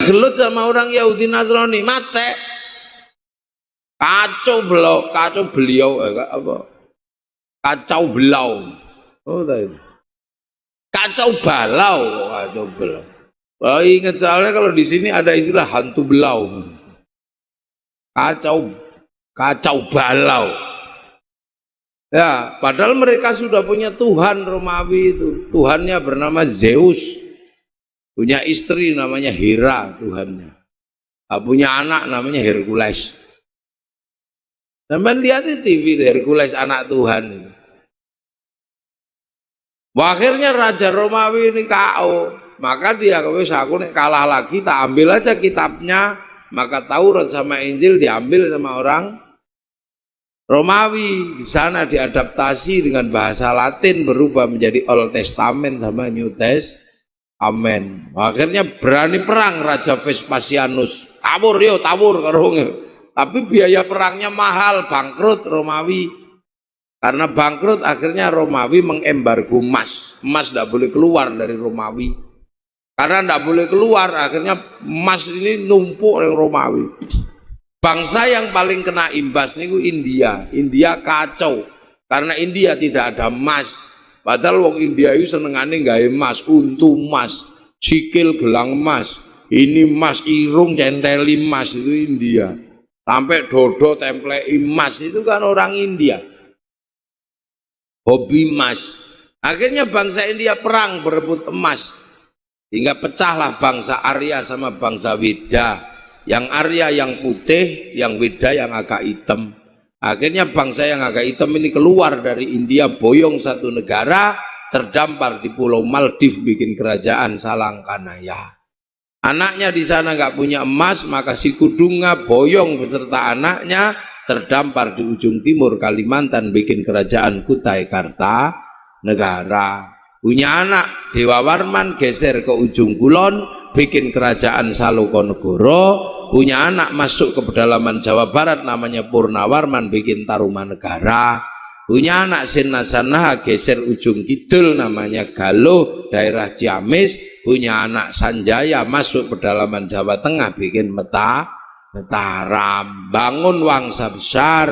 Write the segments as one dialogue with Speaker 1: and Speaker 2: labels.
Speaker 1: gelut sama orang Yahudi Nasrani, mate. Kacau belau, kacau beliau, apa? Kacau belau. Oh, itu. Kacau balau, kacau belau. Oh, ingat soalnya kalau di sini ada istilah hantu belau. Kacau balau. Ya, padahal mereka sudah punya Tuhan Romawi itu. Tuhannya bernama Zeus. Punya istri namanya Hera Tuhannya. Punya anak namanya Hercules. Sampai lihat di TV Hercules anak Tuhan itu. Akhirnya Raja Romawi ini KO. Maka dia aku nek kalah lagi tak ambil aja kitabnya. Maka Taurat sama Injil diambil sama orang Romawi. Di sana diadaptasi dengan bahasa Latin berubah menjadi Old Testament sama New Testament. Akhirnya berani perang Raja Vespasianus. Tawur karung. Tapi biaya perangnya mahal, bangkrut Romawi. Karena bangkrut akhirnya Romawi mengembargo emas. Emas tidak boleh keluar dari Romawi. Karena tidak boleh keluar, akhirnya emas ini numpuk oleh Romawi. Bangsa yang paling kena imbas niku India. India kacau. Karena India tidak ada emas. Padahal wong India itu senengane gawe emas, untu emas, sikil gelang emas. Ini emas, irung centeli emas, itu India. Sampai dodo temple emas itu kan orang India. Hobi emas. Akhirnya bangsa India perang berebut emas. Hingga pecahlah bangsa Arya sama bangsa Weda. Yang Arya yang putih, yang Weda yang agak hitam. Akhirnya bangsa yang agak hitam ini keluar dari India, boyong satu negara, terdampar di Pulau Maldives bikin kerajaan Salangkanaya. Anaknya di sana nggak punya emas, maka si Kudunga boyong beserta anaknya terdampar di ujung timur Kalimantan bikin kerajaan Kutai Kartanegara. Punya anak Dewa Warman geser ke ujung kulon bikin kerajaan Salokonegoro. Punya anak masuk ke pedalaman Jawa Barat namanya Purnawarman bikin Tarumanegara. Punya anak Sinasanaha geser ujung kidul namanya Galuh daerah Ciamis. Punya anak Sanjaya masuk pedalaman Jawa Tengah bikin Mataram. Bangun Wangsa besar,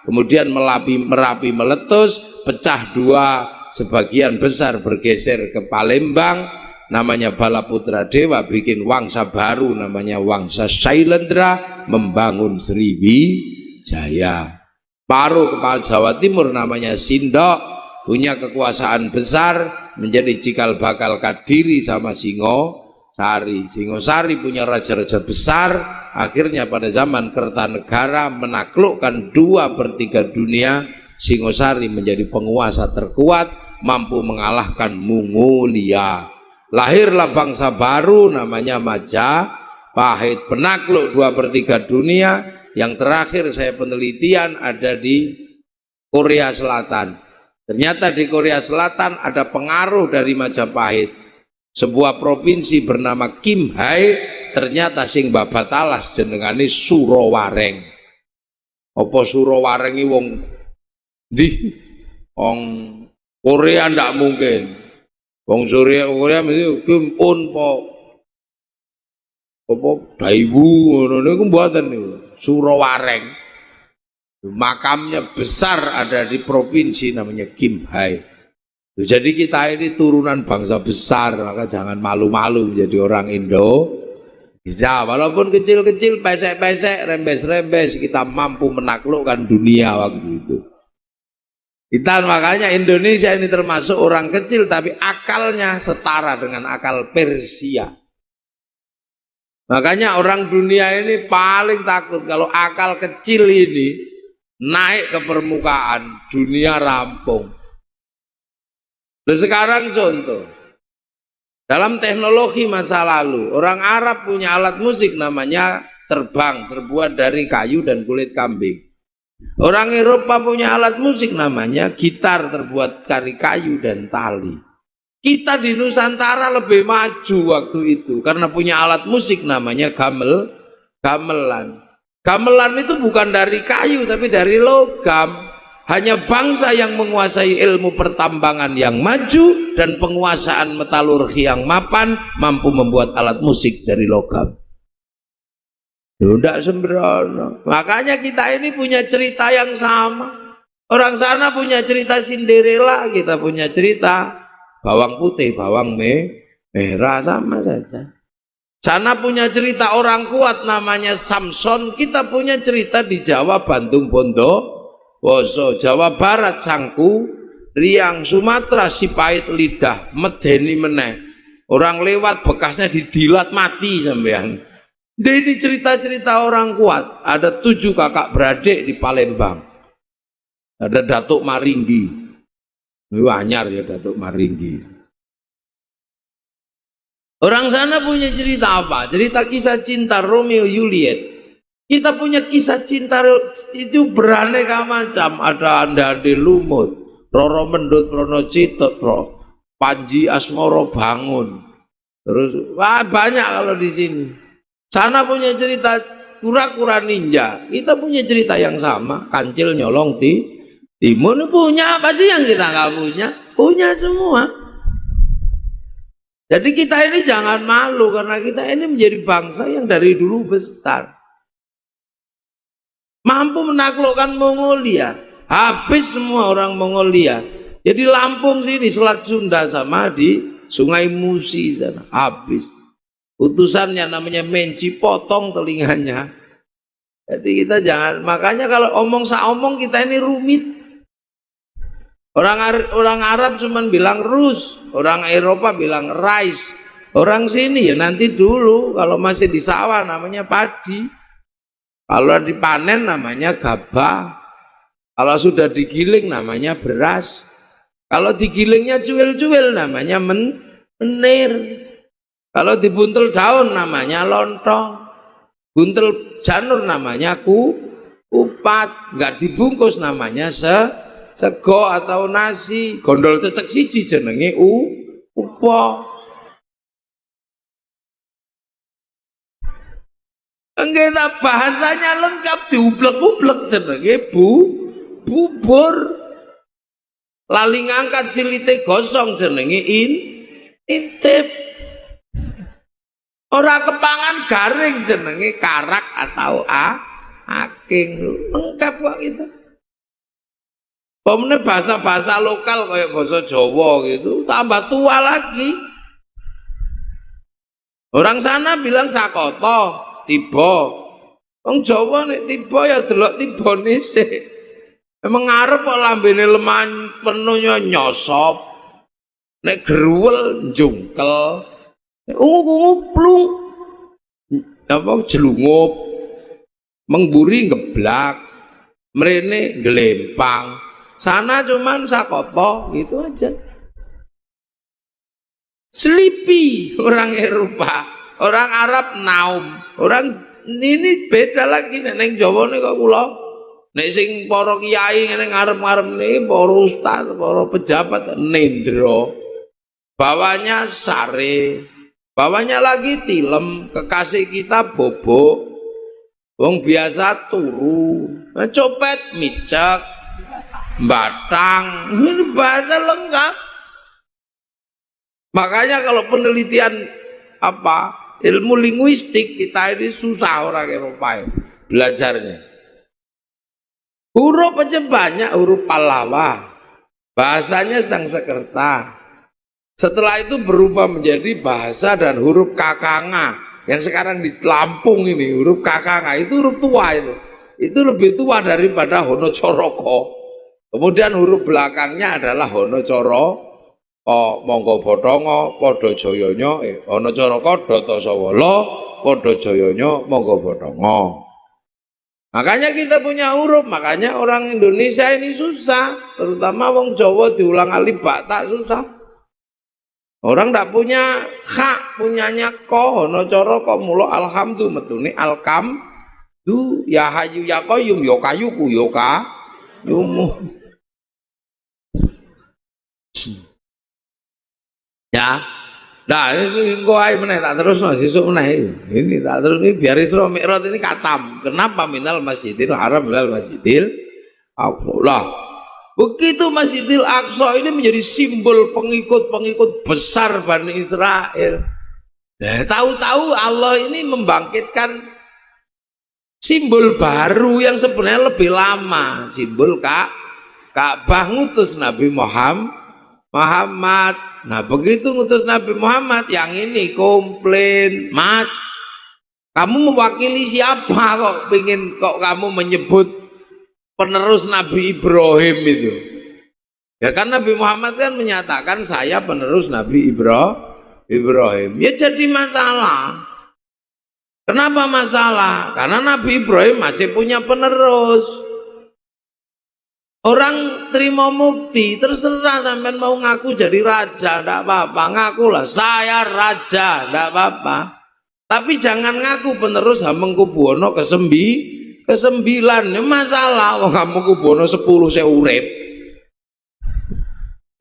Speaker 1: kemudian Merapi meletus, pecah dua, sebagian besar bergeser ke Palembang namanya Balaputra Dewa, bikin Wangsa baru namanya Wangsa Sailendra, membangun Sriwijaya. Paruh kepala Jawa Timur namanya Sindok, punya kekuasaan besar, menjadi cikal bakal Kadiri sama Singosari. Singosari punya raja-raja besar. Akhirnya pada zaman Kertanegara menaklukkan 2/3 dunia. Singosari menjadi penguasa terkuat, mampu mengalahkan Mongolia. Lahirlah bangsa baru namanya Majapahit, penakluk 2/3 dunia. Yang terakhir saya penelitian ada di Korea Selatan. Ternyata di Korea Selatan ada pengaruh dari Majapahit. Sebuah provinsi bernama Kimhae, ternyata sing babatalas jenengane Surowareng. Apa Surowareng iki wong di wong Korea ndak mungkin. Wong Korea mesti Kimpun apa Daiwu ngono niku mboten niku. Surowareng. Makamnya besar ada di provinsi namanya Kimhae. Jadi kita ini turunan bangsa besar, maka jangan malu-malu menjadi orang Indonesia. Walaupun kecil-kecil, pesek-pesek, rembes-rembes, kita mampu menaklukkan dunia waktu itu. Kita makanya Indonesia ini termasuk orang kecil, tapi akalnya setara dengan akal Persia. Makanya orang dunia ini paling takut kalau akal kecil ini naik ke permukaan, dunia rampung. Lalu sekarang contoh, dalam teknologi masa lalu, orang Arab punya alat musik namanya terbang, terbuat dari kayu dan kulit kambing. Orang Eropa punya alat musik namanya gitar, terbuat dari kayu dan tali. Kita di Nusantara lebih maju waktu itu karena punya alat musik namanya gamelan. Gamelan itu bukan dari kayu tapi dari logam. Hanya bangsa yang menguasai ilmu pertambangan yang maju dan penguasaan metalurgi yang mapan mampu membuat alat musik dari logam. Tidak sembrono. Makanya kita ini punya cerita yang sama. Orang sana punya cerita Cinderella, kita punya cerita bawang putih, bawang merah, sama saja. Sana punya cerita orang kuat namanya Samson, kita punya cerita di Jawa Bandung Bondowoso, Jawa Barat Sangku Riang, Sumatera Sipait lidah, medeni meneh. Orang lewat bekasnya didilat mati sampean. Ini cerita-cerita orang kuat. Ada 7 kakak beradik di Palembang. Ada Datuk Maringgi. Ini anyar ya Datuk Maringgi. Orang sana punya cerita apa? Cerita kisah cinta Romeo Juliet. Kita punya kisah cinta itu beraneka macam. Ada Andade Lumut, Roro Mendut Pronocitro, Panji Asmoro Bangun. Terus wah, banyak kalau di sini. Sana punya cerita kura-kura ninja, kita punya cerita yang sama. Kancil nyolong timun, punya apa sih yang kita nggak punya? Punya semua. Jadi kita ini jangan malu karena kita ini menjadi bangsa yang dari dulu besar, mampu menaklukkan Mongolia. Habis semua orang Mongolia. Jadi Lampung sini Selat Sunda sama di Sungai Musi sana habis. Utusannya namanya Menci, potong telinganya. Jadi kita jangan, makanya kalau omong saomong kita ini rumit. Orang Arab cuma bilang Rus, orang Eropa bilang rice. Orang sini ya nanti dulu, kalau masih di sawah namanya padi. Kalau dipanen namanya gabah. Kalau sudah digiling namanya beras. Kalau digilingnya cuil-cuil namanya menir. Kalau dibuntel daun namanya lontong, buntel janur namanya kupat, nggak dibungkus namanya sego atau nasi, gondol cecek siji jenenge upo. Enggak, bahasanya lengkap diublek-ublek jenenge bubur. Lali ngangkat silite gosong jenenge intip. Orang kepangan garing jenenge karak atau aking, lengkap kok itu. Pemene bahasa-bahasa lokal kayak bahasa Jawa gitu, tambah tua lagi. Orang sana bilang sakoto, tiba. Wong Jawa nek tiba ya delok tibane sik. Emang ngarep kok lambene lemah penuhnya nyosop. Nek geruwel njungkel. Ungu plung apa jelungup, mengburi ngeblak, mrene gelempang, sana cuman sakoto gitu aja. Sleepy orang Eropa, orang Arab naum, orang ini beda lagi. Neng Jawa nih kok kula, nek sing para kiai neng ngarep-ngarep nih, para ustaz, para pejabat nendro, bawahnya sare. Bawahnya lagi tilem, kekasih kita bobok, wong biasa turu, copet, micek, batang, ini bahasa lengkap. Makanya kalau penelitian ilmu linguistik kita ini susah orang Eropa belajarnya. Huruf aja banyak, huruf Pallawa, bahasanya Sanskerta. Setelah itu berubah menjadi bahasa dan huruf kakanga yang sekarang di Lampung ini, huruf kakanga itu huruf tua itu lebih tua daripada Hono Coroko. Kemudian huruf belakangnya adalah Hono Coro, Monggo Bodongo, Podo Joyonyo, Hono Coroko, Doto Sowolo, Podo Joyonyo, Monggo Bodongo. Makanya kita punya huruf, makanya orang Indonesia ini susah, terutama wong Jawa diulang alif bata susah. Orang ndak punya hak, punyanya ko, no coro ko mulo alhamdulillah metune alkam du ya hayu ya koyum yo kayuku yo ka yumu. Ya, nah ini kok ae meneh tak terus sesuk meneh. Ini tak terus ini biar Isra Mi'raj ini katam. Kenapa minal Masjidil Haram minal Masjidil Aqsa? Begitu Masjidil Aqsa ini menjadi simbol pengikut-pengikut besar Bani Israel. Tahu-tahu Allah ini membangkitkan simbol baru yang sebenarnya lebih lama. Simbol Ka'bah ngutus Nabi Muhammad. Nah begitu ngutus Nabi Muhammad, yang ini komplain, Mat, kamu mewakili siapa kok kamu menyebut penerus Nabi Ibrahim itu? Ya kan Nabi Muhammad kan menyatakan saya penerus Nabi Ibrahim. Ya jadi masalah. Kenapa masalah? Karena Nabi Ibrahim masih punya penerus. Orang terima mukti, terserah sampean mau ngaku jadi raja, tidak apa-apa, ngakulah saya raja, tidak apa-apa. Tapi jangan ngaku penerus Hamengkubuwono ke-9, masalah. Wong Hamengkubuwono 10 saya urip.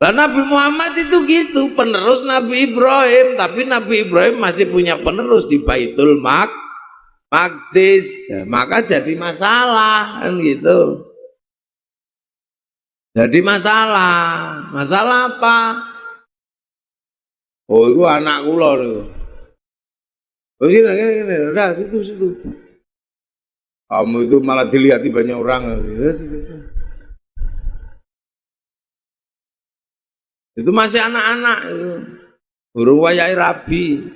Speaker 1: Lah Nabi Muhammad itu gitu, penerus Nabi Ibrahim, tapi Nabi Ibrahim masih punya penerus di Baitul Maqdis, ya, maka jadi masalah kan gitu. Jadi masalah apa? Oh itu anak kula niku. Oh gini, udah situ. Kamu itu malah dilihat banyak orang. Itu masih anak-anak itu. Burung wayahe rabi.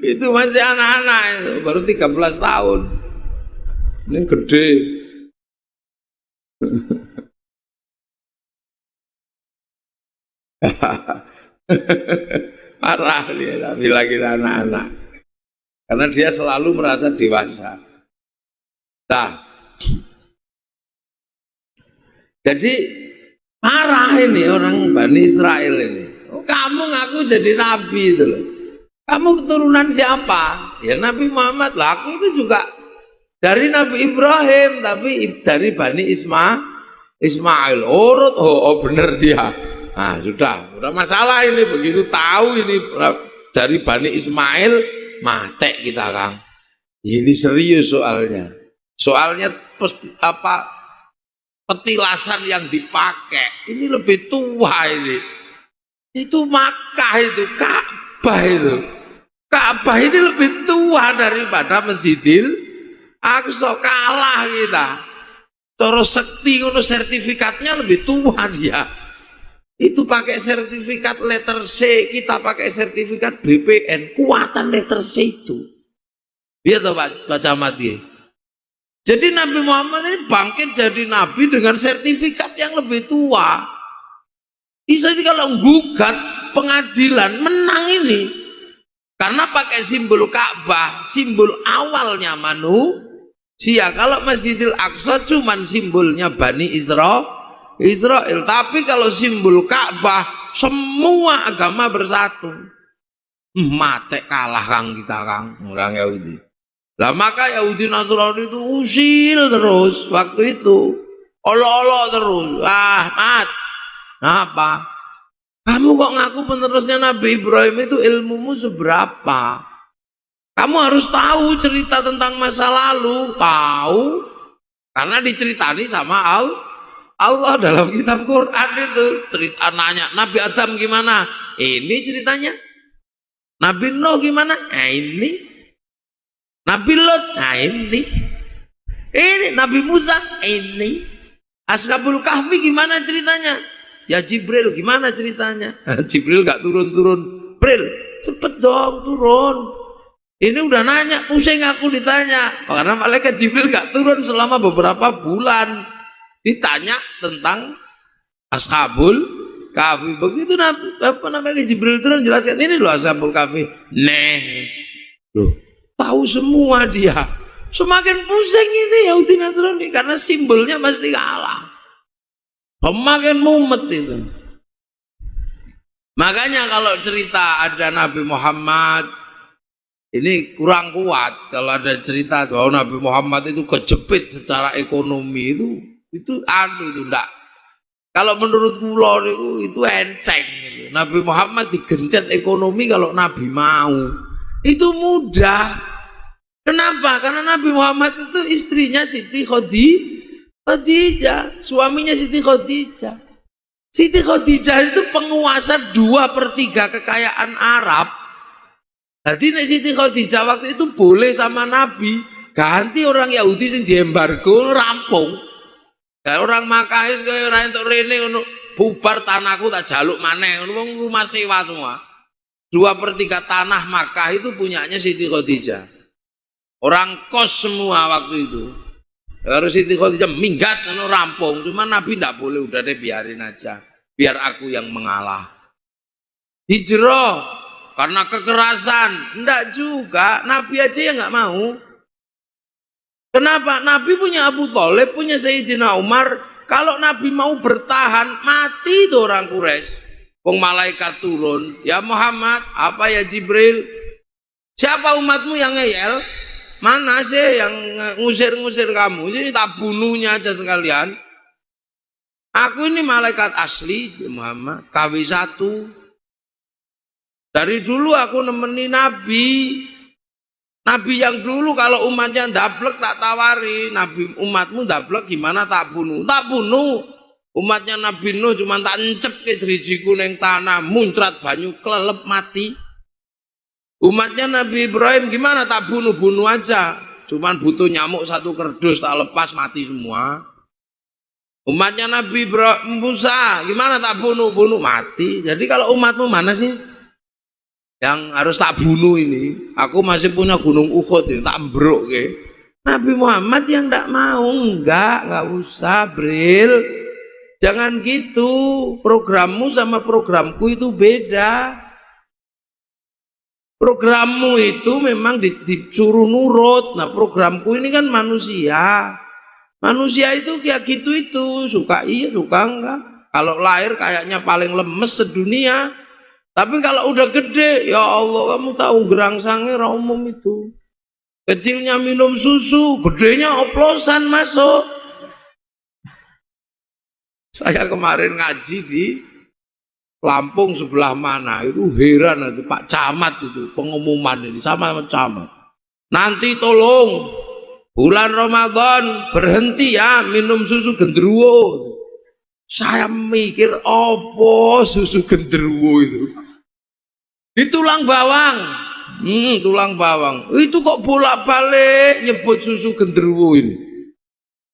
Speaker 1: itu masih anak-anak itu, baru 13 tahun. Ini gede. Parah dia, tapi lagi anak-anak. Karena dia selalu merasa dewasa. Nah, jadi parah ini orang Bani Israel ini. Oh, kamu ngaku jadi nabi itu loh. Kamu keturunan siapa? Ya Nabi Muhammad lah. Aku itu juga dari Nabi Ibrahim, tapi dari Bani Ismail. Oh bener dia. Nah sudah masalah ini, begitu tahu ini dari Bani Ismail, mate kita Kang. Ini serius soalnya. Soalnya petilasan yang dipakai ini lebih tua ini. Itu Makkah itu, Ka'bah itu. Ka'bah ini lebih tua daripada Masjidil Aqsa, kalah kita. Coro sekti ngono sertifikatnya lebih tua dia. Itu pakai sertifikat letter C, kita pakai sertifikat BPN, kuatan letter C itu. Iya toh Pak Camat ya. Jadi Nabi Muhammad ini bangkit jadi nabi dengan sertifikat yang lebih tua. Jadi kalau gugat pengadilan menang ini. Karena pakai simbol Ka'bah, simbol awalnya manusia. Kalau Masjidil Aqsa cuman simbolnya Bani Israel. Tapi kalau simbol Ka'bah semua agama bersatu. Mate kalah Kang kita Kang, orang Yahudi. Lah maka Yahudi Nasrani itu usil terus waktu itu. Olo-olo terus. Mat. Apa? Kamu kok ngaku penerusnya Nabi Ibrahim, itu ilmumu seberapa? Kamu harus tahu cerita tentang masa lalu. Tahu. Karena diceritani sama Allah dalam kitab Quran itu. Cerita nanya, Nabi Adam gimana? Ini ceritanya. Nabi Nuh gimana? Nah ini. Nabi Lot? Nah ini. Ini Nabi Musa? Ini. Ashabul Kahfi gimana ceritanya? Ya Jibril gimana ceritanya? Jibril gak turun-turun. Bril, cepet dong turun. Ini udah nanya, pusing aku ditanya. Karena malaikat Jibril gak turun selama beberapa bulan. Ditanya tentang Ashabul Kahfi. Begitu namanya Jibril turun jelaskan, ini loh Ashabul Kahfi. Loh, tahu semua dia. Semakin pusing ini Yahudi Nasrani karena simbolnya pasti kalah. Semakin mumet itu. Makanya kalau cerita ada Nabi Muhammad ini kurang kuat. Kalau ada cerita bahwa Nabi Muhammad itu kejepit secara ekonomi itu enggak. Kalau menurut kula itu enteng. Nabi Muhammad digencet ekonomi kalau Nabi mau. Itu mudah. Kenapa? Karena Nabi Muhammad itu istrinya Siti Khadijah, suaminya Siti Khadijah. Siti Khadijah itu penguasa 2/3 kekayaan Arab. Jadi nek Siti Khadijah waktu itu boleh sama Nabi ganti orang Yahudi sing diembargo rampung. Kayak orang Makkah wis kaya ora entuk rene ngono, bubar tanahku tak jaluk maneh ngono, rumah sewa semua. 2/3 tanah Makkah itu punyanya Siti Khadijah. Orang kos semua waktu itu. Harus Siti Khadijah minggat ngono rampung, cuma Nabi ndak boleh, udah deh biarin aja. Biar aku yang mengalah. Hijrah karena kekerasan, ndak juga, Nabi aja yang nggak mau. Kenapa? Nabi punya Abu Thalib, punya Sayyidina Umar. Kalau Nabi mau bertahan, mati tuh orang Quraisy. Wong malaikat turun, ya Muhammad, apa ya Jibril? Siapa umatmu yang ngeyel? Mana sih yang ngusir-ngusir kamu? Ini tak bunuhnya aja sekalian. Aku ini malaikat asli, Muhammad, KW1. Dari dulu aku nemeni Nabi. Nabi yang dulu kalau umatnya ndablek tak tawari. Nabi umatmu ndablek gimana tak bunuh? Tak bunuh. Umatnya Nabi Nuh cuma tak encep ke drijiku neng tanah, muncrat banyu kelelep mati. Umatnya Nabi Ibrahim gimana tak bunuh aja. Cuman butuh nyamuk 1 kerdus tak lepas mati semua. Umatnya Nabi Musa gimana tak bunuh mati. Jadi kalau umatmu mana sih yang harus tak bunuh ini? Aku masih punya gunung Uhud ini tak embruk ke. Nabi Muhammad yang tak mau, enggak usah Bril. Jangan gitu, programmu sama programku itu beda. Programmu itu memang disuruh nurut. Nah programku ini kan manusia. Manusia itu kayak gitu itu, suka iya, suka enggak. Kalau lahir kayaknya paling lemes sedunia. Tapi kalau udah gede, ya Allah, kamu tahu gerangsangnya umum itu. Kecilnya minum susu, gedenya oplosan masuk. Saya kemarin ngaji di Lampung sebelah mana, itu heran itu Pak Camat itu pengumuman ini sama Camat. Nanti tolong bulan Ramadan berhenti ya minum susu genderuwo. Saya mikir opo susu genderuwo itu. Di tulang bawang. Tulang bawang. Itu kok bolak-balik nyebut susu genderuwo ini.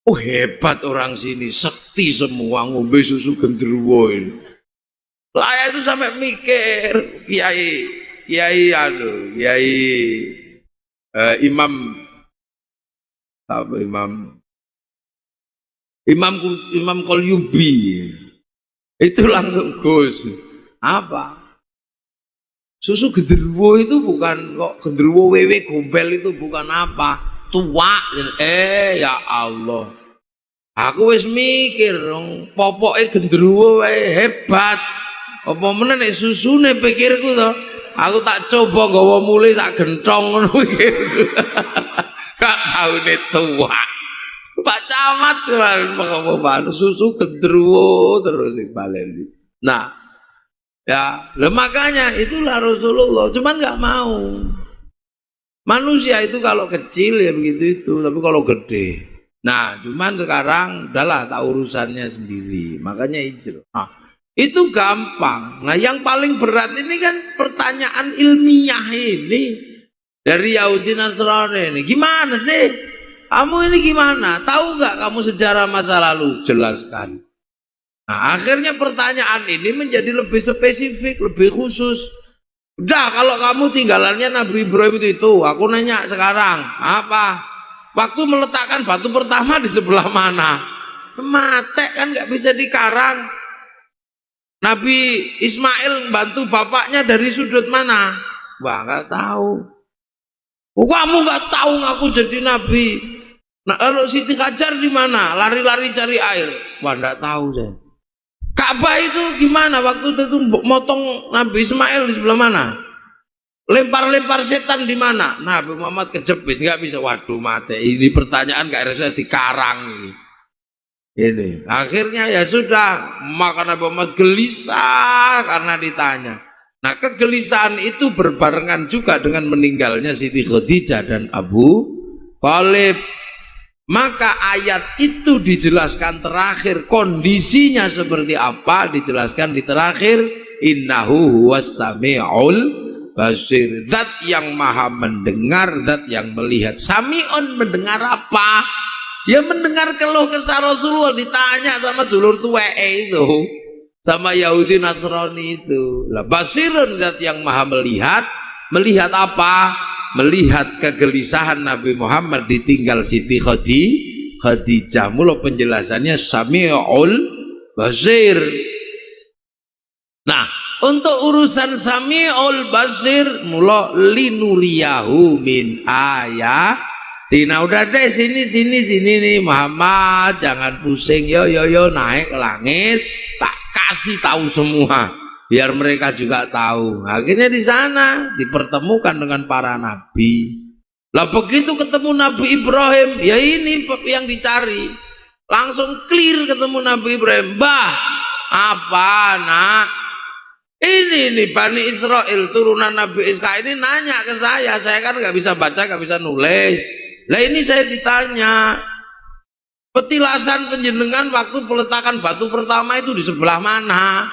Speaker 1: Oh hebat orang sini, sekti semua ngombe susu genderuwo ini. Saya itu sampai mikir Imam Qalyubi itu langsung Gus apa susu genderuwo itu bukan kok genderuwo wewe gombel itu bukan apa tua ya Allah aku wis mikir popoke genderuwo wae hebat. Apa meneh nek susune pikirku to. Aku tak coba nggawa mule tak gentong ngono pikirku. Gak taune tua. Pak Camat kemarin pengumuman susu genderuwo terus dibaleni. Nah, ya, makanya itulah Rasulullah, cuman nggak mau. Manusia itu kalau kecil ya begitu itu, tapi kalau gede. Nah, cuman sekarang udahlah tak urusannya sendiri. Makanya hijrah. Nah, itu gampang. Nah yang paling berat ini kan pertanyaan ilmiah ini dari Yahudi Nasrani ini. Gimana sih? Kamu ini gimana? Tahu nggak kamu sejarah masa lalu? Jelaskan. Nah akhirnya pertanyaan ini menjadi lebih spesifik, lebih khusus. Udah kalau kamu tinggalannya Nabi Ibrahim itu, aku nanya sekarang apa? Waktu meletakkan batu pertama di sebelah mana? Mate kan nggak bisa dikarang. Nabi Ismail bantu bapaknya dari sudut mana? Wah nggak tahu. Kamu nggak tahu ngaku jadi nabi. Nah kalau Siti Hajar di mana? Lari-lari cari air. Wah nggak tahu saya. Ka'bah itu gimana? Waktu itu motong Nabi Ismail di sebelah mana? Lempar-lempar setan di mana? Nabi Muhammad kejepit nggak bisa. Waduh mate. Ini pertanyaan nggak ada dikarang ini. Ini akhirnya ya sudah maka Nabi Muhammad gelisah karena ditanya. Nah kegelisahan itu berbarengan juga dengan meninggalnya Siti Khadijah dan Abu Thalib. Maka ayat itu dijelaskan terakhir, kondisinya seperti apa dijelaskan di terakhir, innahu huwas sami'ul basir, zat yang maha mendengar, zat yang melihat. Sami'un mendengar apa? Ya mendengar keluh kesah Rasulullah, ditanya sama dulur tuweke itu, sama Yahudi Nasrani itu. Lah basirun, zat yang maha melihat. Melihat apa? Melihat kegelisahan Nabi Muhammad ditinggal Siti Khadijah. Mula penjelasannya Sami'ul Basir. Nah, untuk urusan Sami'ul Basir, mula linuriyahu min ayatina. Udah deh, sini nih Muhammad, jangan pusing, yo naik ke langit, tak kasih tahu semua biar mereka juga tahu. Akhirnya di sana dipertemukan dengan para nabi. Lah begitu ketemu Nabi Ibrahim, ya ini yang dicari. Langsung clear ketemu Nabi Ibrahim. Bah, apa nak? Ini nih Bani Israel, turunan Nabi Ishak ini nanya ke saya kan nggak bisa baca, nggak bisa nulis. Lah ini saya ditanya, petilasan penjenengan waktu peletakan batu pertama itu di sebelah mana?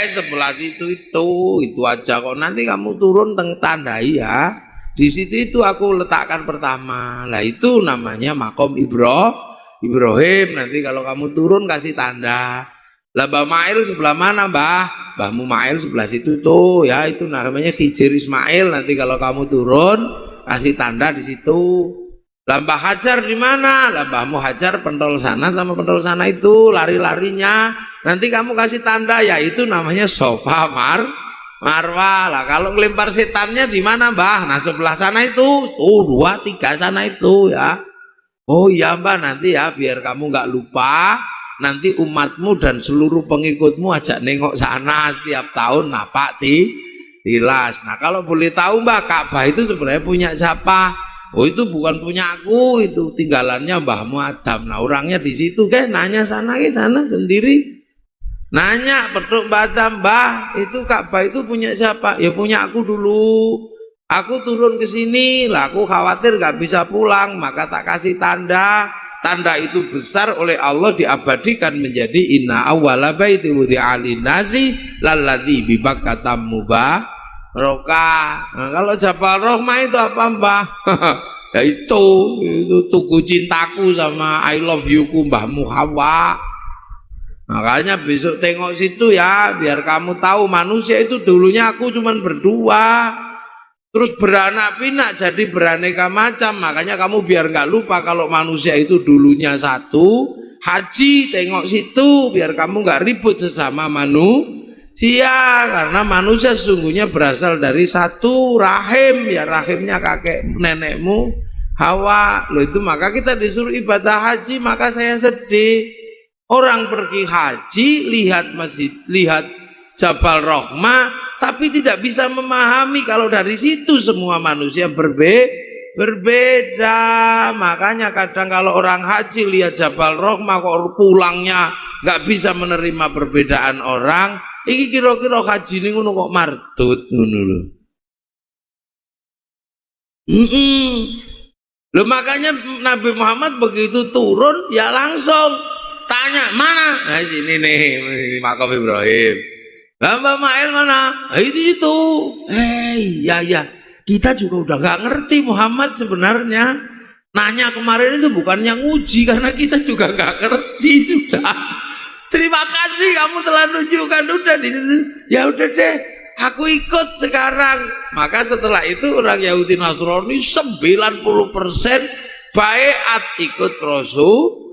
Speaker 1: Sebelah situ itu aja kok. Nanti kamu turun tandai ya. Di situ itu aku letakkan pertama. Lah itu namanya makom Ibrahim. Nanti kalau kamu turun kasih tanda. Lah Mbah Mail sebelah mana, Mbah? Mbah Mumail sebelah situ tuh ya, itu namanya Hijir Ismail. Nanti kalau kamu turun kasih tanda di situ. Lah Mbah Hajar di mana? Lah Mbah Muhajar pentol sana sama pentol sana itu lari-larinya. Nanti kamu kasih tanda, ya itu namanya Sofa Marwah. Lah kalau ngelempar setannya di mana, Mbah? Nah sebelah sana itu, 2, 3 sana itu ya. Oh iya Mbah, nanti ya biar kamu nggak lupa. Nanti umatmu dan seluruh pengikutmu ajak nengok sana setiap tahun napak tilas. Nah kalau boleh tahu Mbah, Ka'bah itu sebenarnya punya siapa? Oh itu bukan punya aku, itu tinggalannya Mbahmu Adam. Nah orangnya di situ kan, nanya sana sendiri. Nanya petuk Adam, Mbah itu Ka'bah itu punya siapa? Ya punya aku dulu. Aku turun ke sini, lah aku khawatir gak bisa pulang, maka tak kasih tanda. Tanda itu besar oleh Allah diabadikan menjadi inna awwala baiti wudi'a lin-nasi lalladzi bi Bakkah mubarakah. Nah, kalau Jabal Rahmah itu apa, Mbah? Ya itu tugu cintaku sama I love you ku Mbahmu Hawa. Makanya besok tengok situ ya, biar kamu tahu manusia itu dulunya aku cuman berdua. Terus beranak pinak jadi beraneka macam. Makanya kamu biar nggak lupa kalau manusia itu dulunya satu. Haji tengok situ biar kamu nggak ribut sesama manusia. Karena manusia sesungguhnya berasal dari satu rahim. Ya rahimnya kakek nenekmu Hawa. Loh itu maka kita disuruh ibadah haji. Maka saya sedih. Orang pergi haji lihat masjid, lihat Jabal Rahmah, tapi tidak bisa memahami kalau dari situ semua manusia berbeda. Makanya kadang kalau orang haji lihat Jabal Rahmah kok pulangnya nggak bisa menerima perbedaan orang. Iki kira-kira haji ini ngono kok mardut ngono lho. Loh makanya Nabi Muhammad begitu turun ya langsung tanya mana? Nah sini nih makom Ibrahim. Lah Mbah Mail mana? Nah, itu. Iya. Kita juga udah nggak ngerti Muhammad sebenarnya. Nanya kemarin itu bukan yang uji karena kita juga nggak ngerti sudah. Terima kasih kamu telah nunjukkan udah di situ. Ya udah deh, aku ikut sekarang. Maka setelah itu orang Yahudi Nasrani 90% baiat ikut Rasulullah.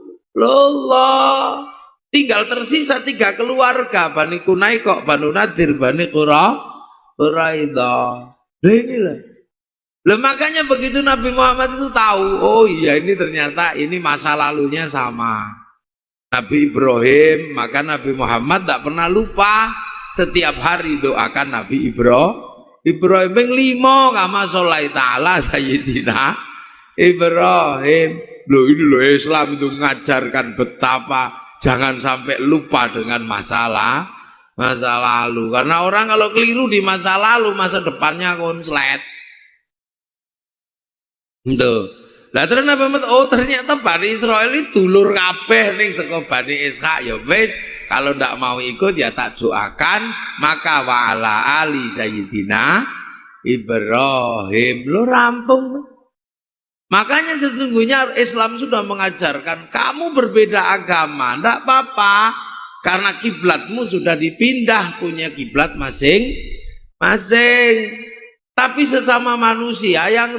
Speaker 1: Tinggal tersisa 3 keluarga, Bani Quraizah, Banu Nadir, Bani Quraidah. Nah inilah. Lah makanya begitu Nabi Muhammad itu tahu, oh iya ini ternyata ini masa lalunya sama Nabi Ibrahim. Maka Nabi Muhammad tak pernah lupa setiap hari doakan Nabi Ibrahim ping 5 kama sholai ta'ala sayyidina Ibrahim. Loh ini loh Islam itu mengajarkan betapa jangan sampai lupa dengan masa lalu. Karena orang kalau keliru di masa lalu, masa depannya konslet. Tuh. Lah terus Nabi Muhammad, oh ternyata Bani Israil itu dulur kabeh ning saka Bani Ishak. Ya wis, kalau ndak mau ikut ya tak doakan, maka wa ala ali sayyidina Ibrahim. Lo rampung. Makanya sesungguhnya Islam sudah mengajarkan kamu berbeda agama, ndak apa-apa, karena kiblatmu sudah dipindah, punya kiblat masing-masing. Tapi sesama manusia yang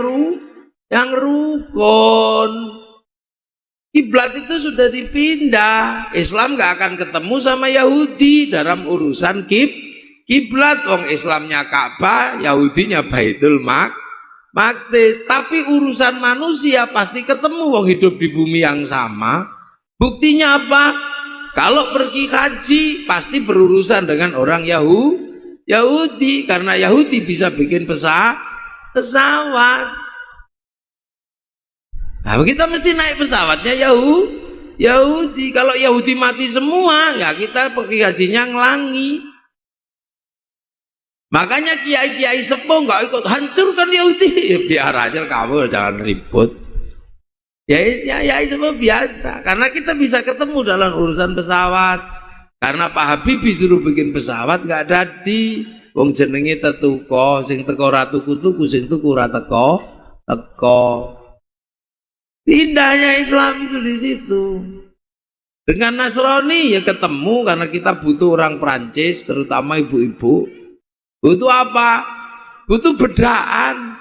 Speaker 1: rukun. Kiblat itu sudah dipindah. Islam gak akan ketemu sama Yahudi dalam urusan kiblat. Wong Islamnya Ka'bah, Yahudinya Baitul Maqdis. Tapi urusan manusia pasti ketemu, wong hidup di bumi yang sama. Buktinya apa? Kalau pergi haji pasti berurusan dengan orang Yahudi, karena Yahudi bisa bikin pesawat. Nah, kita mesti naik pesawatnya Yahudi. Kalau Yahudi mati semua, ya kita pergi hajinya ngelangi. Makanya kiai-kiai sepuh nggak ikut hancurkan Yahudi. Ya, biar aja kamu, jangan ribut. Ya sepuh biasa. Karena kita bisa ketemu dalam urusan pesawat. Karena Pak Habibie suruh bikin pesawat nggak dadi. Wong jenenge tetuko, sing teko ra tuku-tuku, sing tuku ra teko. Indahnya Islam itu di situ. Dengan Nasrani ya ketemu, karena kita butuh orang Prancis, terutama ibu-ibu. Butuh apa? Butuh bedaan.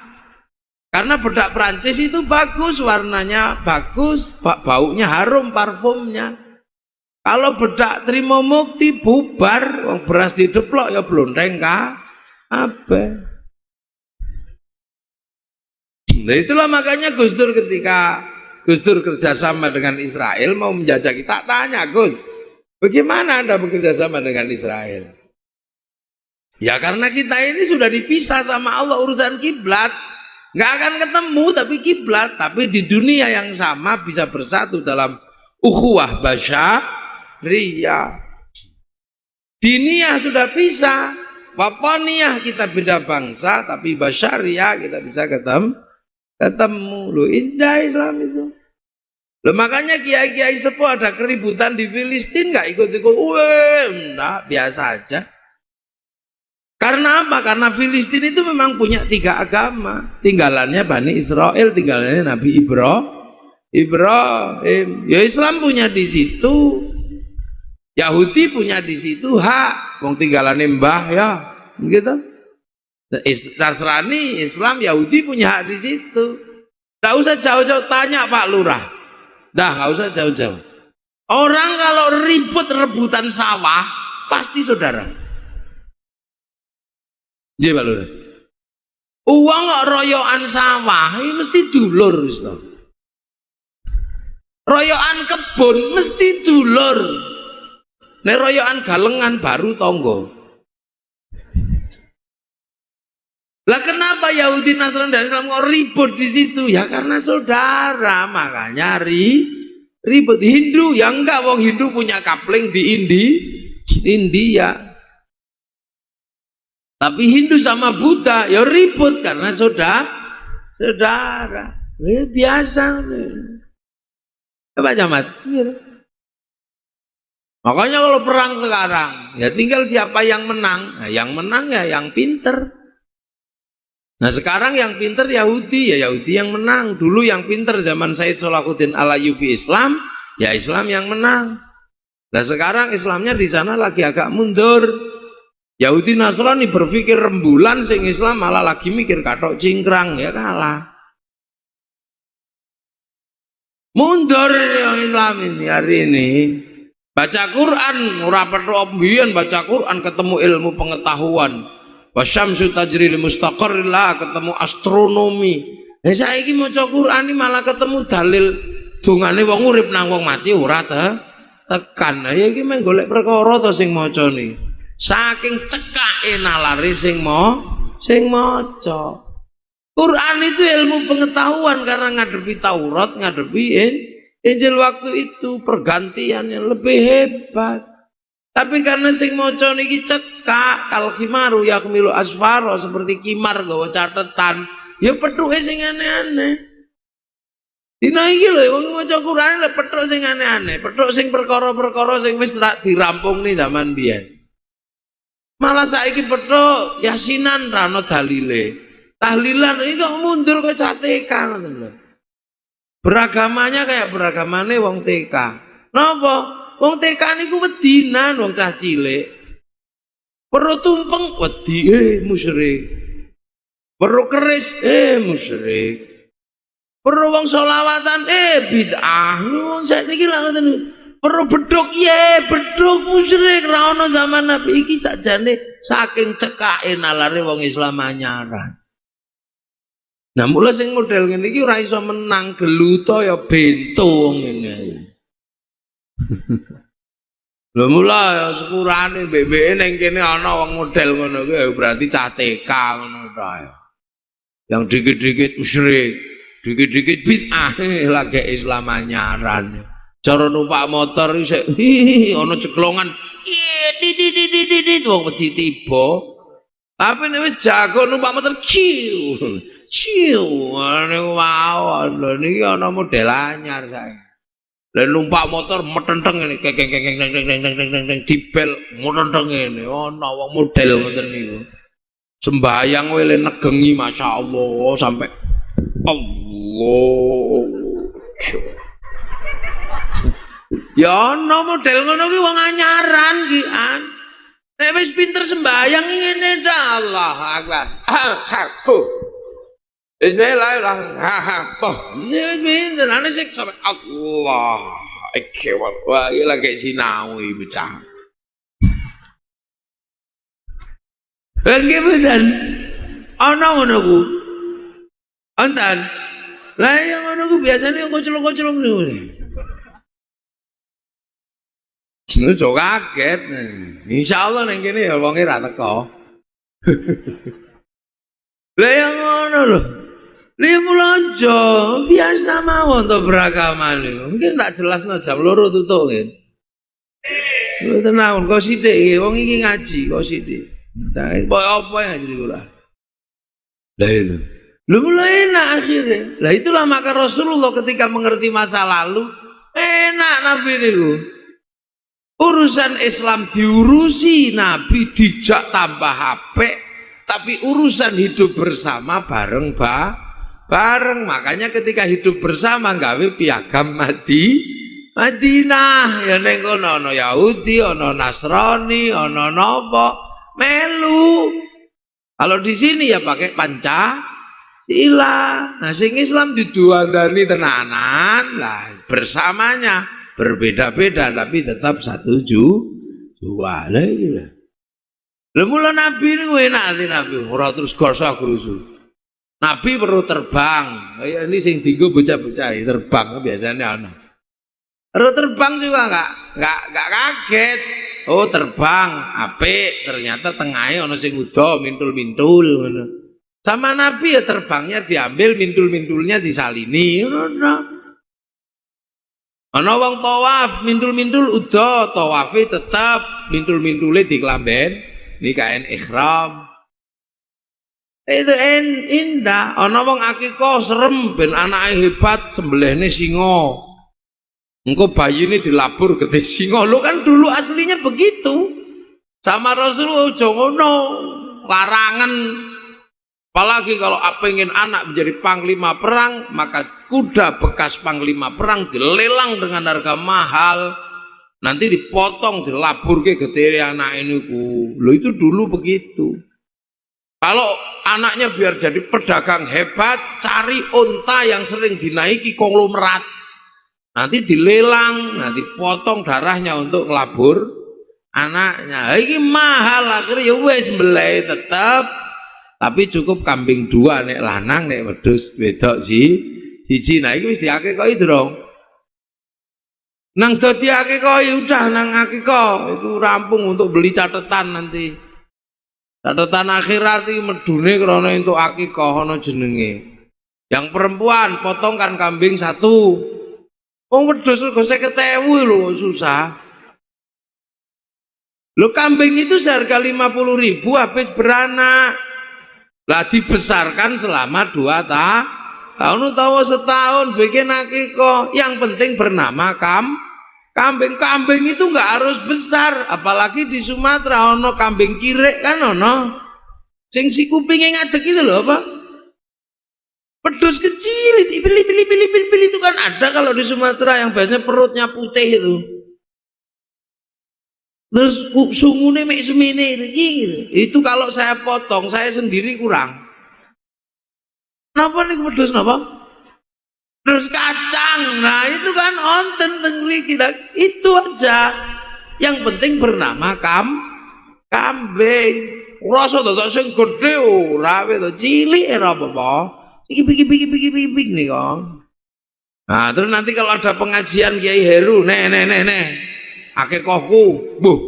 Speaker 1: Karena bedak Prancis itu bagus, warnanya bagus, baunya harum, parfumnya. Kalau bedak Trimo Mukti bubar, wong beras dideplok ya blonteng apa? Nah itulah makanya Gus Dur ketika Gus Dur kerjasama dengan Israel mau menjajah kita, tanya Gus, bagaimana Anda bekerja sama dengan Israel? Ya karena kita ini sudah dipisah sama Allah urusan kiblat, nggak akan ketemu tapi kiblat, tapi di dunia yang sama bisa bersatu dalam ukhuwah basyariyah. Diniyah sudah pisah, wataniyah kita beda bangsa, tapi basyariyah kita bisa ketemu. Loh, indah Islam itu. Loh, makanya kiai-kiai sepuh ada keributan di Filistin nggak ikut-ikut. Enggak, biasa aja. Karena apa? Karena Filistin itu memang punya 3 agama. Tinggalannya Bani Israel, tinggalannya Nabi Ibrahim. Ya Islam punya di situ. Yahudi punya di situ hak. Wong tinggalannya mbah ya, gitu. Nasrani, Islam, Yahudi punya hak di situ. Nggak usah jauh-jauh tanya Pak Lurah. Nggak usah jauh-jauh. Orang kalau ribut rebutan sawah pasti saudara. Iya Pak Lurah. Uang kok royokan sawah, ini mesti dulur. Royokan kebun mesti dulur. Nek royokan galengan baru tonggo. Lah kenapa Yahudi, Nasrani dan Islam kok ribut di situ? Ya karena saudara, makanya ribut. Hindu ya enggak, wong Hindu punya kapling di India. Tapi Hindu sama Buddha ya ribut karena saudara. Ya, biasa. Pak Camat. Ya. Makanya kalau perang sekarang, ya tinggal siapa yang menang. Nah, yang menang ya yang pinter. Nah sekarang yang pinter Yahudi, ya Yahudi yang menang. Dulu yang pinter zaman Said Salahuddin Al-Ayyubi Islam, ya Islam yang menang. Nah sekarang Islamnya di sana lagi agak mundur. Yahudi Nasrani berpikir rembulan, sing Islam malah lagi mikir katok cingkrang, ya kalah. Mundur yang Islam ini hari ini. Baca Quran, ora perlu ombian baca Quran ketemu ilmu pengetahuan. Wasyamsu tajri li mustaqarrillah, ketemu astronomi. Saiki maca Quran iki malah ketemu dalil dongane wong urip nang wong mati ora tekan. Ya iki meng golek perkara to sing macane. Saking cekake nalare sing maca. Quran itu ilmu pengetahuan karena ngadepi Taurat, ngadepi Injil waktu itu pergantian yang lebih hebat. Tapi karena sing maca niki cekak kal khimaru yakmilu asfaro, seperti kimar gawa catatan, ya petuke sing aneh-aneh. Dina iki lho wong maca Quran lek petuk sing aneh-aneh, petuk sing perkara-perkara sing wis dirampung nih zaman biyen. Malah saiki petuk yasinan ra ono dalile. Tahlilan ini kok mundur kok CTK ngoten lho. Beragamanya kayak beragamane wong TK. Napa? Wong TK niku wedinan wong cah cilik. Perlu tumpeng wedi musyrik. Perlu keris musyrik. Perlu wong selawatan bid'ah. Wong saiki lak ngoten. Perlu beduk beduk musyrik ra ono zaman Nabi iki sakjane saking cekake nalare wong Islam anyaran. Nah mulai sing model ngene iki ora iso menang geluto ya bento wong ngene. Lha mulai ya sepurane BBE ning kene ana wong model ngono kuwi berarti cah TK ngono ta ya. Yang dikit-dikit musyrik, dikit-dikit bid'ah lagi Islam anyaran. Cara numpak motor isih ana ceklongan wong wedi tiba. Tapi nek wis jago numpak motor ciu. Niku wow, lho niki ana model anyar sae. Lah numpak motor metenteng ngene keng dibel metenteng ngene ana wong model ngoten niku. Sembayang wae le negengi masyaallah sampai Allah. Ya ana model ngono ki wong anyaran ki an. Nek wis pinter sembayang ngene ta Allah Akbar. Bismillahirrahmanirrahim. Wis pinter ana sik sampai Allah Akbar. Wah iki lagi sinau iki bocah. Lagi bedan ana ngono ku. Antan. Lah yang ngono ku biasane koclok-koclok niku. Nujo kaget. Insyaallah ning kene ya wonge ra teko. Lah yang ngono lho. Li mulonjo biasa mawon to beragama niku. Mungkin tak jelasno jam 2 tutuk nggih. Lho tenan kok sithik nggih wong iki ngaji kok sithik. Nah, apa ya jadi kula. Lah itu. Lho mulai enak akhirnya. Lah itulah maka Rasulullah ketika mengerti masa lalu enak Nabi niku. Urusan Islam diurusi Nabi dijak tambah HP, tapi urusan hidup bersama bareng makanya ketika hidup bersama gawe piagam Madinah ya ning kono ana Yahudi, ana Nasrani, ana napa melu. Kalau di sini ya pakai Pancasila. Nah sing Islam diduandani tenanan lah bersamanya. Berbeda-beda tapi tetap satu jua lah iki lho. Lha mula Nabi niku enak ati Nabi, ora terus gorso-gorso. Nabi perlu terbang. Kayak ini sing dienggo bocah-bocah terbang biasanya ana. Perlu terbang juga enggak kaget. Oh, terbang apik, ternyata tengahnya ana sing uda mintul-mintul ngono. Sama Nabi ya terbangnya diambil, mintul-mintulnya disalini ngono. Ana wong tawaf mintul-mintul udah tawafe tetap mintul-mintule di kelamben nikahen ihram. Itu indah. Ana wong akikah serem ben anake hebat sembelihne singa. Engko bayine dilabur gede singa. Lu kan dulu aslinya begitu. Sama Rasulullah aja ngono. Larangan. Apalagi kalau pengen anak menjadi panglima perang, maka kuda bekas panglima perang dilelang dengan harga mahal. Nanti dipotong, dilabur ke getiri anak ini ku. Lo itu dulu begitu. Kalau anaknya biar jadi pedagang hebat, cari unta yang sering dinaiki konglomerat. Nanti dilelang, nanti potong darahnya untuk ngelabur anaknya. Ini mahal akhirnya ya wes belai tetap. Tapi cukup kambing 2 nek lanang nek wedhus wedok siji. Nah iki wis diakekoi dong. Nang dadi akekoi udah nang akekoi itu rampung untuk beli catatan nanti. Catatan akhirat iki medune krana entuk akikah ana jenenge. Yang perempuan potongkan kambing 1. Wong wedhus rego 50.000 lho susah. Lho kambing itu seharga 50.000 habis beranak. Lah dibesarkan selama 2 Tahun utawa setahun bikin akikoh, yang penting bernama kambing. Kambing itu nggak harus besar, apalagi di Sumatera ono kambing kirek kan ono. Sing si kupingnya ngadeg itu loh apa? Pedus kecil, pilih itu kan ada kalau di Sumatera yang biasanya perutnya putih itu. Terus sungune mek semene iki. Itu kalau saya potong, saya sendiri kurang. Napa nih pedus napa? Terus kacang, nah itu kan onten tengri kita itu aja. Yang penting bernama kambing. Rasa dadak sing gedhe ora to cilik ora apa-apa. Iki nih kok. Nah, terus nanti kalau ada pengajian Kiai Heru, nek. Akikahku, buh,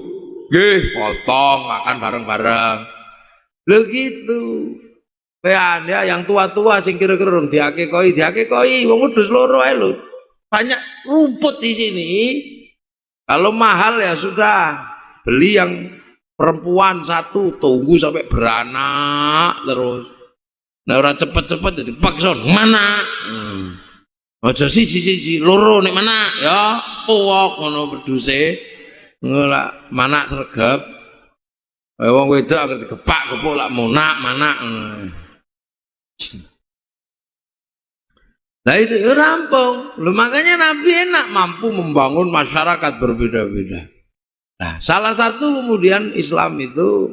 Speaker 1: nggih, potong makan bareng-bareng. Lho gitu. Ya, yang tua-tua sing kira-kira rung diakekoi, wong wedhus loro ae lho. Banyak rumput di sini. Kalau mahal ya sudah, beli yang perempuan satu, tunggu sampai beranak terus. Nah, ora cepet-cepet jadi paksa mana? Aja siji loro nek mana ya, puwok ngono wedhuse. Ngono manak sregep. Wong wedok anggere digepak-gepuk lak monak manak. Nah itu rampung. Loh, makanya Nabi enak mampu membangun masyarakat berbeda-beda. Nah, salah satu kemudian Islam itu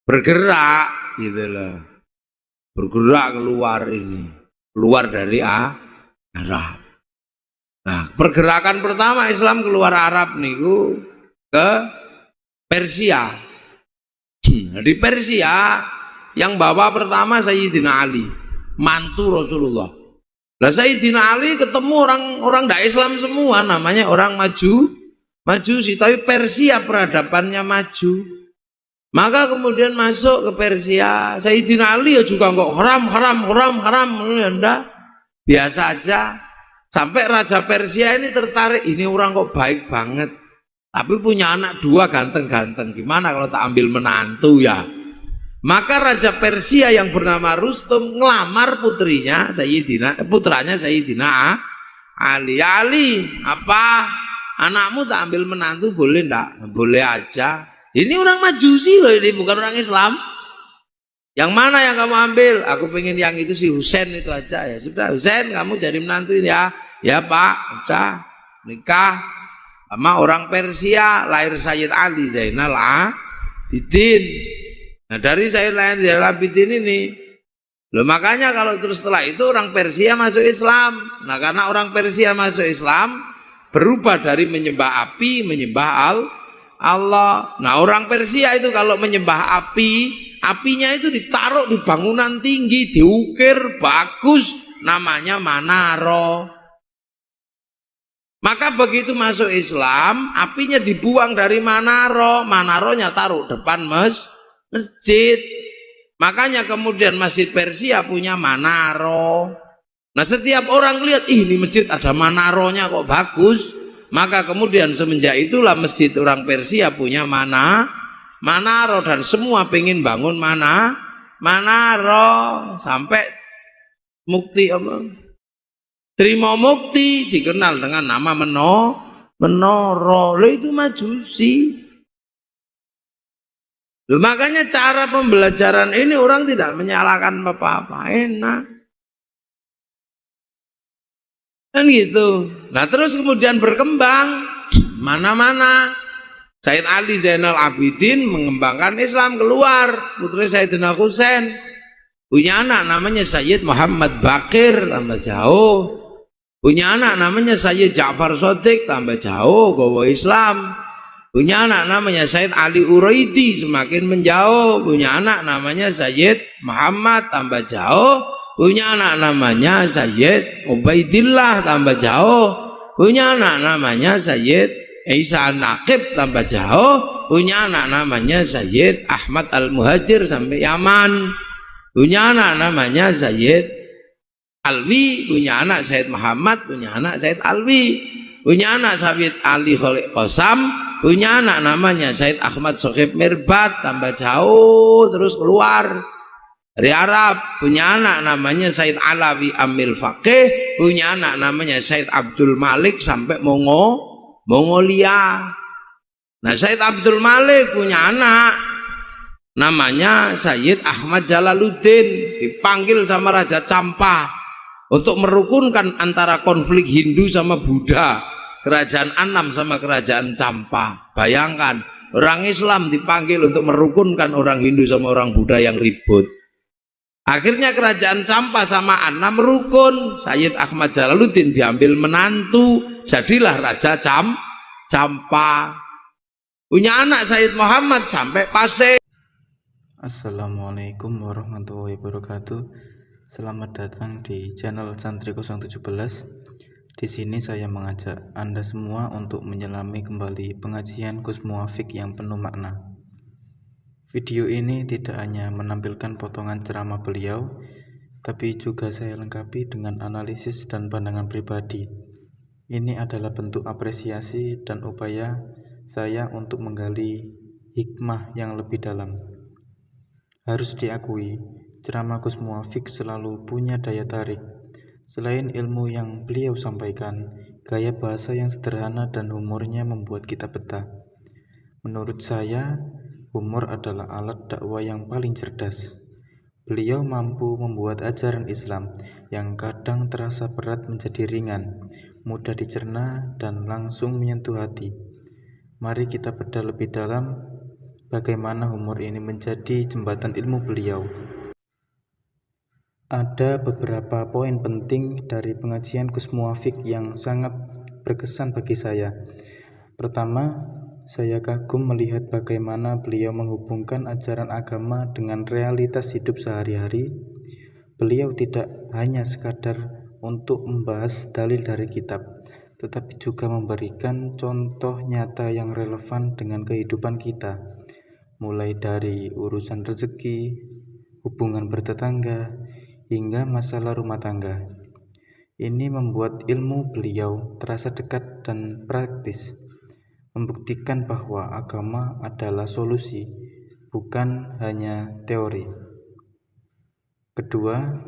Speaker 1: bergerak gitu loh. Bergerak keluar dari Arab. Nah, pergerakan pertama Islam keluar Arab niku ke Persia. Di Persia yang bawa pertama Sayyidina Ali, mantu Rasulullah. Lah Sayyidina Ali ketemu orang ndak Islam semua, namanya orang Majusi, tapi Persia peradabannya maju. Maka kemudian masuk ke Persia. Sayyidina Ali ya juga kok haram, enggak. Biasa aja. Sampai Raja Persia ini tertarik, ini orang kok baik banget. Tapi punya anak dua ganteng-ganteng. Gimana kalau tak ambil menantu ya? Maka Raja Persia yang bernama Rustum ngelamar putranya Sayyidina Ali. Ya Ali, apa anakmu tak ambil menantu boleh enggak? Boleh aja. Ini orang Majusi loh, ini bukan orang Islam. Yang mana yang kamu ambil? Aku pengen yang itu si Husain itu aja. Ya sudah, Husain kamu jadi menantu ini ya. Ya Pak, udah nikah sama orang Persia, lahir Sayyid Ali Zainal Abidin. Nah dari Sayyid Zainal Abidin ini, loh makanya kalau terus setelah itu orang Persia masuk Islam. Nah karena orang Persia masuk Islam, berubah dari menyembah api, menyembah Allah. Nah orang Persia itu kalau menyembah api, apinya itu ditaruh di bangunan tinggi, diukir bagus, namanya Manaro. Maka begitu masuk Islam, apinya dibuang dari Manaro, Manaronya taruh depan masjid. Makanya kemudian masjid Persia punya Manaro. Nah setiap orang lihat, ini masjid ada Manaronya kok bagus. Maka kemudian semenjak itulah masjid orang Persia punya Manaro, dan semua pengen bangun Manaro sampai Mukti Trimo Mukti dikenal dengan nama Menoro. Lo itu Majusi. Loh, makanya cara pembelajaran ini orang tidak menyalahkan apa-apa, enak. Kan gitu. Nah terus kemudian berkembang mana-mana. Sayyid Ali Zainal Abidin mengembangkan Islam, keluar putri Sayyidina Husain, punya anak namanya Sayyid Muhammad Bakir, tambah jauh. Punya anak namanya Sayyid Ja'far Shadiq, tambah jauh gawa Islam. Punya anak namanya Sayyid Ali Uraidi, semakin menjauh. Punya anak namanya Sayyid Muhammad, tambah jauh. Punya anak namanya Sayyid Ubaidillah, tambah jauh. Punya anak namanya Sayyid Isa Naqib, tambah jauh. Punya anak namanya Sayyid Ahmad Al-Muhajir sampai Yaman. Punya anak namanya Sayyid Alwi, punya anak Sayyid Muhammad, punya anak Sayyid Alwi. Punya anak Sayyid Ali Khalid Qasam, punya anak namanya Sayyid Ahmad Sohib Mirbat, tambah jauh terus keluar. Dari Arab, punya anak namanya Said Alawi Amil Faqih, punya anak namanya Said Abdul Malik sampai Mongolia. Nah, Said Abdul Malik punya anak namanya Sayyid Ahmad Jalaluddin, dipanggil sama Raja Campa untuk merukunkan antara konflik Hindu sama Buddha, kerajaan Annam sama kerajaan Campa. Bayangkan, orang Islam dipanggil untuk merukunkan orang Hindu sama orang Buddha yang ribut. Akhirnya kerajaan Campa sama Annam rukun. Sayyid Ahmad Jalaluddin diambil menantu, jadilah Raja Campa. Punya anak Sayyid Muhammad sampai Pasir.
Speaker 2: Assalamualaikum warahmatullahi wabarakatuh. Selamat datang di channel Santri 017. Di sini saya mengajak Anda semua untuk menyelami kembali pengajian Gus Muwafiq yang penuh makna. Video ini tidak hanya menampilkan potongan ceramah beliau, tapi juga saya lengkapi dengan analisis dan pandangan pribadi. Ini adalah bentuk apresiasi dan upaya saya untuk menggali hikmah yang lebih dalam. Harus diakui, ceramah Gus Muwafiq selalu punya daya tarik. Selain ilmu yang beliau sampaikan, gaya bahasa yang sederhana dan humornya membuat kita betah. Menurut saya, humor adalah alat dakwah yang paling cerdas. Beliau mampu membuat ajaran Islam yang kadang terasa berat menjadi ringan, mudah dicerna, dan langsung menyentuh hati. Mari kita bedah lebih dalam bagaimana humor ini menjadi jembatan ilmu beliau. Ada beberapa poin penting dari pengajian Gus Muwafiq yang sangat berkesan bagi saya. Pertama, saya kagum melihat bagaimana beliau menghubungkan ajaran agama dengan realitas hidup sehari-hari. Beliau tidak hanya sekadar untuk membahas dalil dari kitab, tetapi juga memberikan contoh nyata yang relevan dengan kehidupan kita, mulai dari urusan rezeki, hubungan bertetangga, hingga masalah rumah tangga. Ini membuat ilmu beliau terasa dekat dan praktis, membuktikan bahwa agama adalah solusi, bukan hanya teori. Kedua,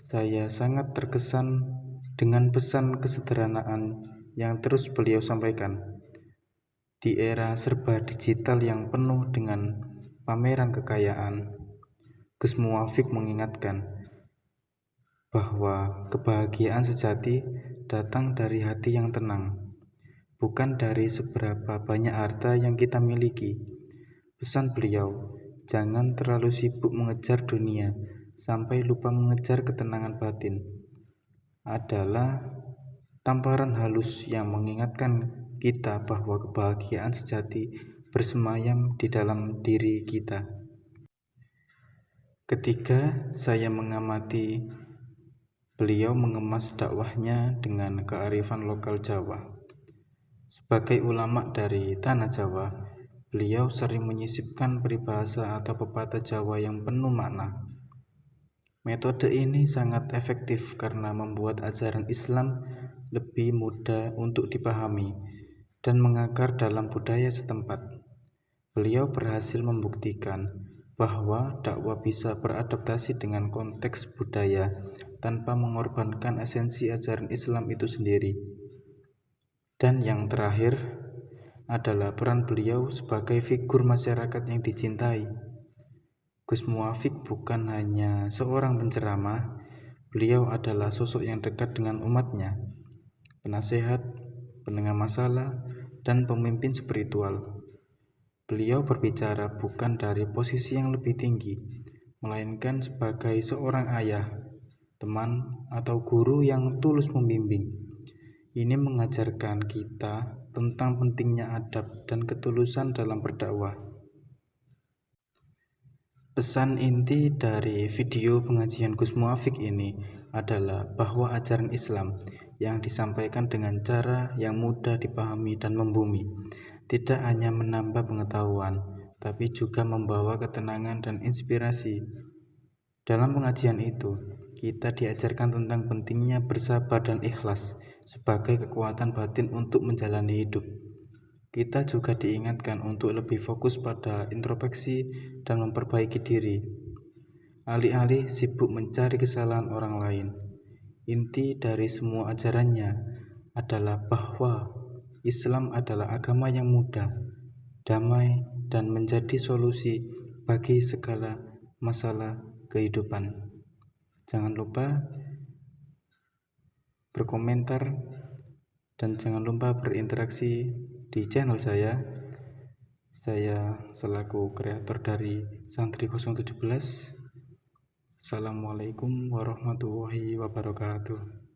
Speaker 2: saya sangat terkesan dengan pesan kesederhanaan yang terus beliau sampaikan. Di era serba digital yang penuh dengan pameran kekayaan, Gus Muwafiq mengingatkan bahwa kebahagiaan sejati datang dari hati yang tenang, bukan dari seberapa banyak harta yang kita miliki. Pesan beliau, jangan terlalu sibuk mengejar dunia sampai lupa mengejar ketenangan batin, adalah tamparan halus yang mengingatkan kita bahwa kebahagiaan sejati bersemayam di dalam diri kita. Ketiga, saya mengamati beliau mengemas dakwahnya dengan kearifan lokal Jawa. Sebagai ulama dari tanah Jawa, beliau sering menyisipkan peribahasa atau pepatah Jawa yang penuh makna. Metode ini sangat efektif karena membuat ajaran Islam lebih mudah untuk dipahami dan mengakar dalam budaya setempat. Beliau berhasil membuktikan bahwa dakwah bisa beradaptasi dengan konteks budaya tanpa mengorbankan esensi ajaran Islam itu sendiri. Dan yang terakhir adalah peran beliau sebagai figur masyarakat yang dicintai. Gus Muwafiq bukan hanya seorang penceramah, beliau adalah sosok yang dekat dengan umatnya, penasehat, pendengar masalah, dan pemimpin spiritual. Beliau berbicara bukan dari posisi yang lebih tinggi, melainkan sebagai seorang ayah, teman, atau guru yang tulus membimbing. Ini mengajarkan kita tentang pentingnya adab dan ketulusan dalam berdakwah. Pesan inti dari video pengajian Gus Muwafiq ini adalah bahwa ajaran Islam yang disampaikan dengan cara yang mudah dipahami dan membumi tidak hanya menambah pengetahuan, tapi juga membawa ketenangan dan inspirasi. Dalam pengajian itu, kita diajarkan tentang pentingnya bersabar dan ikhlas sebagai kekuatan batin untuk menjalani hidup. Kita juga diingatkan untuk lebih fokus pada introspeksi dan memperbaiki diri. alih-alih sibuk mencari kesalahan orang lain. Inti dari semua ajarannya adalah bahwa Islam adalah agama yang mudah, damai, dan menjadi solusi bagi segala masalah kehidupan. Jangan lupa berkomentar dan jangan lupa berinteraksi di channel saya. Saya selaku kreator dari Santri 017. Assalamualaikum warahmatullahi wabarakatuh.